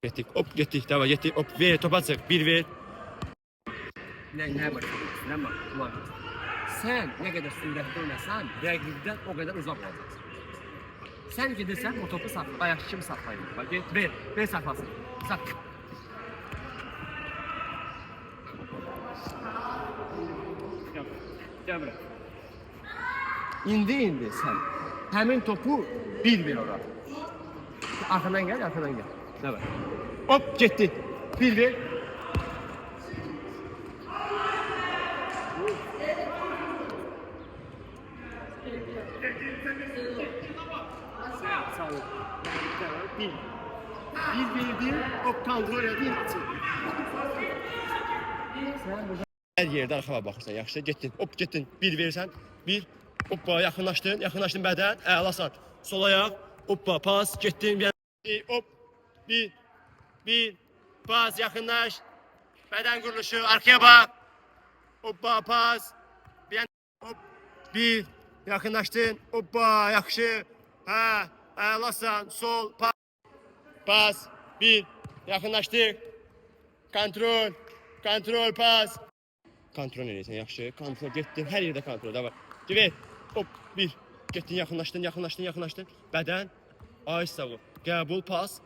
Getdik, hop getdik, davay getdik, hop ver, topa çık, bir ver. Ne bak, ne bak, kulak. Sen ne kadar sürətli oynasan, rəqibdən o kadar uzaq olacaksın. Sen gidersen o topu sakla, ayakçı mı saklayın? Bak, ver saklasın. Sak. Gel buraya. İndi sen. Hemen topu bir ver oraya. Arkadan gel. Ne var? Hop gitti, bir ver. Sağ ol. Bir. Bir, hop kontrol edin, açın. Sen burada... Her yerdə arxama baxırsan, yaxşı, getdin, hop getdin, bir verirsən, bir, hoppa, yaxınlaşdın bədən, əlasan, sol ayaq, hoppa, pas, getdin, hop, bir, pas, yaxınlaş, bədən quruluşu, arkaya bax, hoppa, pas, hop, bir, yaxınlaşdın, hoppa, yaxşı, hə, əlasan, sol, pas, bir, yaxınlaşdıq, kontrol, pas, kontrol edirsən, yaxşı, kontrol, getdin, hər yerdə kontrol, davay, ver, hop, bir, getdin, yaxınlaşdın, bədən, ay sağ ol, qəbul, pas,